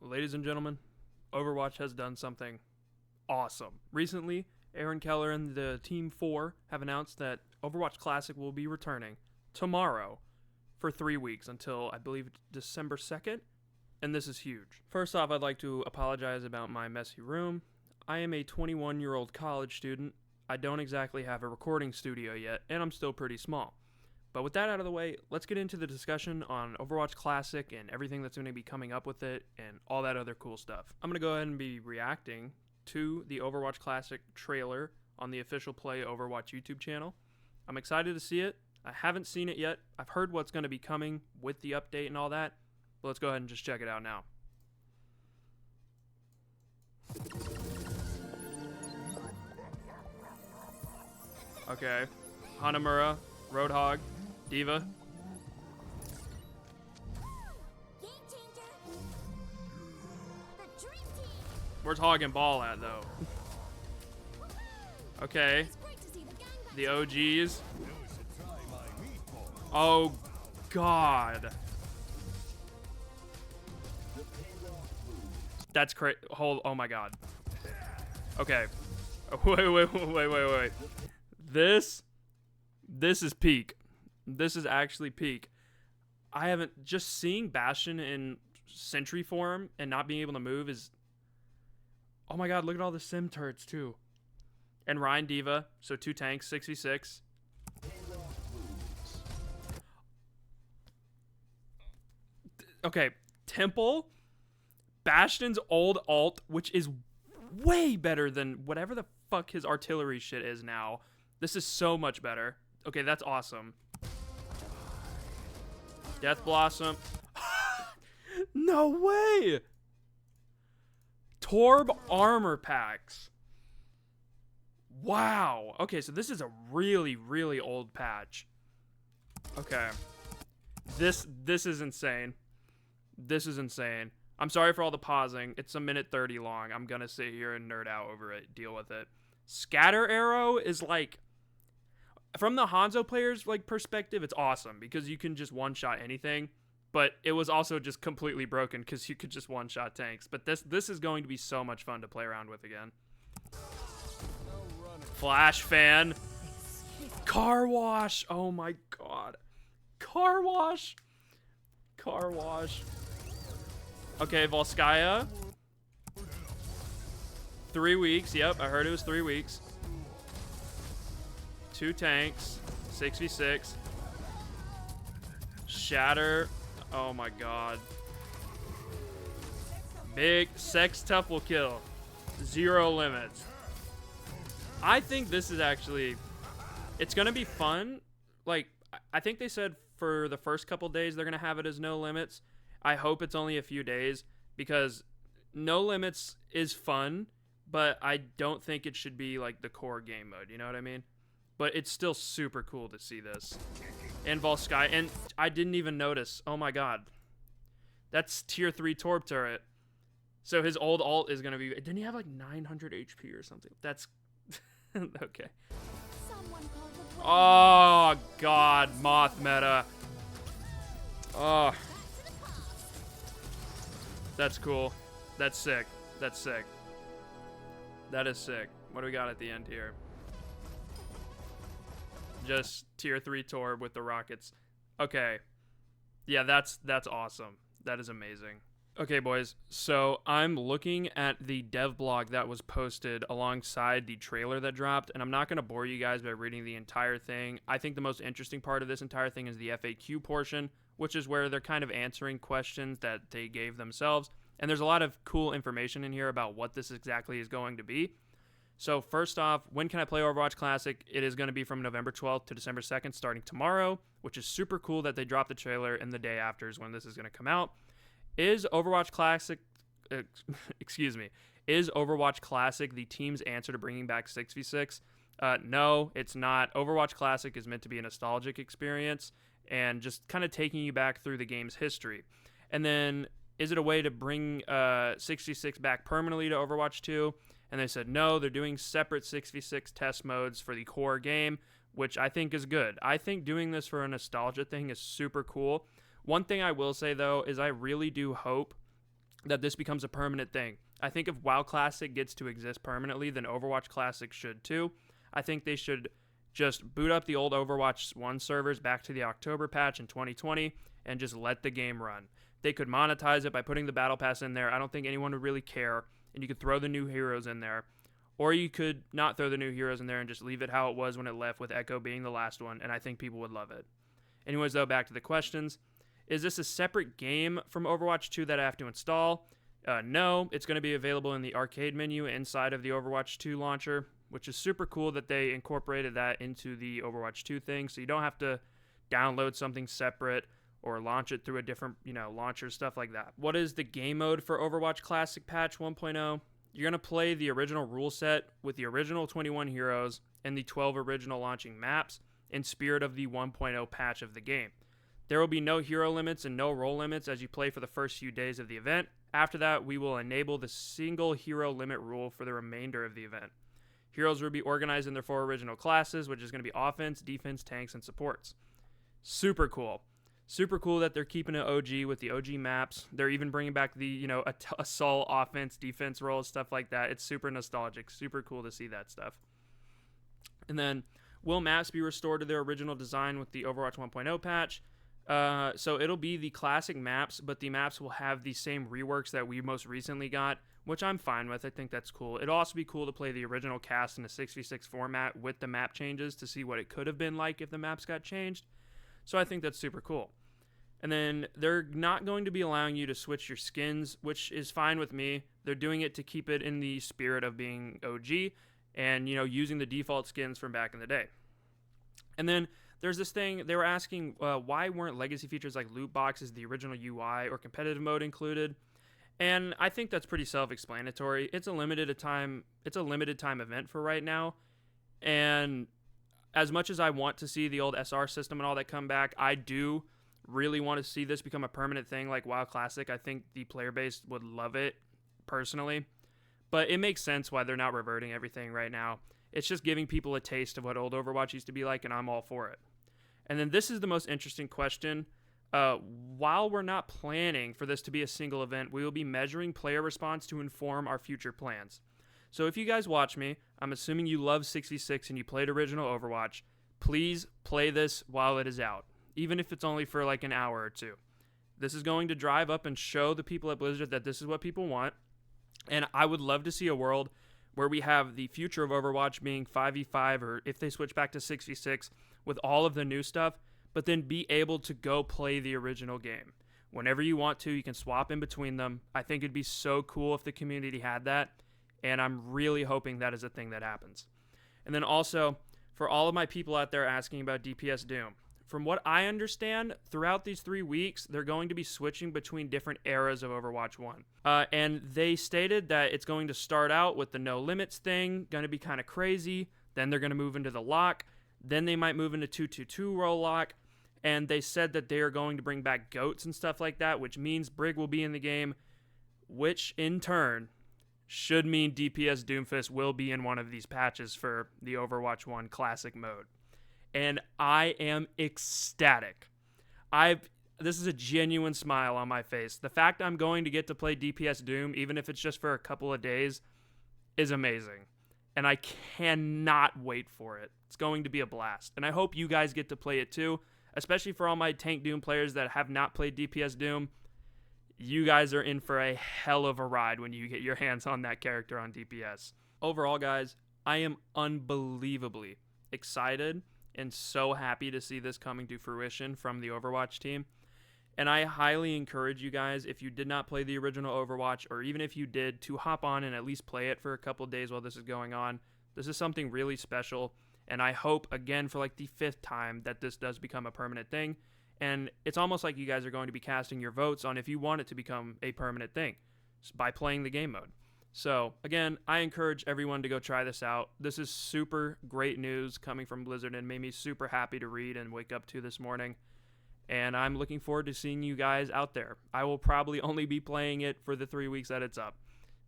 Ladies and gentlemen, Overwatch has done something awesome. Recently, Aaron Keller and the Team 4 have announced that Overwatch Classic will be returning tomorrow for 3 weeks until, I believe, December 2nd, and this is huge. First off, I'd like to apologize about my messy room. I am a 21-year-old college student. I don't exactly have a recording studio yet, and I'm still pretty small. But with that out of the way, let's get into the discussion on Overwatch Classic and everything that's going to be coming up with it and all that other cool stuff. I'm going to go ahead and be reacting to the Overwatch Classic trailer on the official Play Overwatch YouTube channel. I'm excited to see it. I haven't seen it yet. I've heard what's going to be coming with the update and all that. But let's go ahead and just check it out now. Okay. Hanamura, Roadhog, Diva. Where's Hog and Ball at, though? Okay. The OGs. Oh, God. That's crazy. Oh, my God. Okay. Wait. This is peak. This is actually peak. I haven't... Just seeing Bastion in Sentry form and not being able to move is... Oh my God, look at all the sim turrets too. And Ryan Diva, so 2 tanks, 6v6. Okay, Temple, Bastion's old ult, which is way better than whatever the fuck his artillery shit is now. This is so much better. Okay, that's awesome. Death Blossom. No way! Torb armor packs. Wow. Okay, so this is a really, really old patch. Okay. This is insane. This is insane. I'm sorry for all the pausing. It's a minute 30 long. I'm gonna sit here and nerd out over it. Deal with it. Scatter arrow is like... From the Hanzo player's like perspective, it's awesome because you can just one-shot anything. But it was also just completely broken because you could just one-shot tanks. But this is going to be so much fun to play around with again. Flash fan. Car wash. Oh my God. Car wash. Car wash. Okay, Volskaya. 3 weeks. Yep, I heard it was 3 weeks. 2 tanks. 6v6. Shatter. Oh my God. Big Sextuple kill. 0 limits. I think this is actually... It's going to be fun. Like, I think they said for the first couple days they're going to have it as no limits. I hope it's only a few days because no limits is fun, but I don't think it should be like the core game mode. You know what I mean? But it's still super cool to see this. And Volskaya. And I didn't even notice. Oh my God. That's tier 3 Torb turret. So his old ult is going to be... Didn't he have like 900 HP or something? That's... Okay. Oh, God. Moth meta. Oh. That's cool. That's sick. That's sick. That is sick. What do we got at the end here? Just tier 3 Torb with the rockets. Okay. Yeah, that's awesome. That is amazing. Okay, boys. So I'm looking at the dev blog that was posted alongside the trailer that dropped, and I'm not going to bore you guys by reading the entire thing. I think the most interesting part of this entire thing is the FAQ portion, which is where they're kind of answering questions that they gave themselves. And there's a lot of cool information in here about what this exactly is going to be. So first off, when can I play Overwatch Classic? It is going to be from November 12th to December 2nd starting tomorrow, which is super cool that they dropped the trailer and the day after is when this is going to come out. Is Overwatch Classic, is Overwatch Classic the team's answer to bringing back 6v6? No, it's not. Overwatch Classic is meant to be a nostalgic experience and just kind of taking you back through the game's history. And then, is it a way to bring 6v6 back permanently to Overwatch 2? And they said no, they're doing separate 6v6 test modes for the core game, which I think is good. I think doing this for a nostalgia thing is super cool. One thing I will say, though, is I really do hope that this becomes a permanent thing. I think if WoW Classic gets to exist permanently, then Overwatch Classic should too. I think they should just boot up the old Overwatch 1 servers back to the October patch in 2020 and just let the game run. They could monetize it by putting the Battle Pass in there. I don't think anyone would really care, and you could throw the new heroes in there. Or you could not throw the new heroes in there and just leave it how it was when it left, with Echo being the last one, and I think people would love it. Anyways, though, back to the questions. Is this a separate game from Overwatch 2 that I have to install? No, it's going to be available in the arcade menu inside of the Overwatch 2 launcher, which is super cool that they incorporated that into the Overwatch 2 thing, so you don't have to download something separate or launch it through a different, launcher, stuff like that. What is the game mode for Overwatch Classic Patch 1.0? You're going to play the original rule set with the original 21 heroes and the 12 original launching maps in spirit of the 1.0 patch of the game. There will be no hero limits and no role limits as you play for the first few days of the event. After that, we will enable the single hero limit rule for the remainder of the event. Heroes will be organized in their 4 original classes, which is going to be offense, defense, tanks, and supports. Super cool. Super cool that they're keeping it OG with the OG maps. They're even bringing back the, assault, offense, defense roles, stuff like that. It's super nostalgic. Super cool to see that stuff. And then, will maps be restored to their original design with the Overwatch 1.0 patch? So it'll be the classic maps, but the maps will have the same reworks that we most recently got, which I'm fine with. I think that's cool. It'll also be cool to play the original cast in a 6v6 format with the map changes to see what it could have been like if the maps got changed. So I think that's super cool. And then they're not going to be allowing you to switch your skins, which is fine with me. They're doing it to keep it in the spirit of being OG and, using the default skins from back in the day. And then there's this thing, they were asking why weren't legacy features like loot boxes, the original UI, or competitive mode included? And I think that's pretty self-explanatory. It's a limited time event for right now. And as much as I want to see the old SR system and all that come back, I do really want to see this become a permanent thing like WoW Classic. I think the player base would love it, personally. But it makes sense why they're not reverting everything right now. It's just giving people a taste of what old Overwatch used to be like, and I'm all for it. And then this is the most interesting question. While we're not planning for this to be a single event, we will be measuring player response to inform our future plans. So if you guys watch me, I'm assuming you love 6v6 and you played original Overwatch, please play this while it is out, even if it's only for like an hour or two. This is going to drive up and show the people at Blizzard that this is what people want, and I would love to see a world where we have the future of Overwatch being 5v5, or if they switch back to 6v6 with all of the new stuff, but then be able to go play the original game. Whenever you want to, you can swap in between them. I think it'd be so cool if the community had that, and I'm really hoping that is a thing that happens. And then also, for all of my people out there asking about DPS Doom, from what I understand, throughout these 3 weeks, they're going to be switching between different eras of Overwatch 1. And they stated that it's going to start out with the no limits thing, going to be kind of crazy. Then they're going to move into the lock. Then they might move into 2-2-2 role lock. And they said that they are going to bring back goats and stuff like that, which means Brig will be in the game, which in turn should mean DPS Doomfist will be in one of these patches for the Overwatch 1 Classic mode. And I am ecstatic. This is a genuine smile on my face. The fact I'm going to get to play DPS Doom, even if it's just for a couple of days, is amazing. And I cannot wait for it. It's going to be a blast. And I hope you guys get to play it too, especially for all my Tank Doom players that have not played DPS Doom. You guys are in for a hell of a ride when you get your hands on that character on DPS. Overall, guys, I am unbelievably excited and so happy to see this coming to fruition from the Overwatch team. And I highly encourage you guys, if you did not play the original Overwatch, or even if you did, to hop on and at least play it for a couple days while this is going on. This is something really special, and I hope, again, for like the 5th time, that this does become a permanent thing. And it's almost like you guys are going to be casting your votes on if you want it to become a permanent thing by playing the game mode. So, again, I encourage everyone to go try this out. This is super great news coming from Blizzard and made me super happy to read and wake up to this morning. And I'm looking forward to seeing you guys out there. I will probably only be playing it for the 3 weeks that it's up.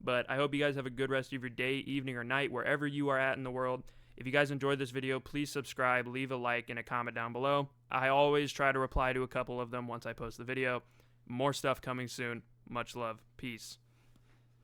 But I hope you guys have a good rest of your day, evening, or night, wherever you are at in the world. If you guys enjoyed this video, please subscribe, leave a like, and a comment down below. I always try to reply to a couple of them once I post the video. More stuff coming soon. Much love. Peace.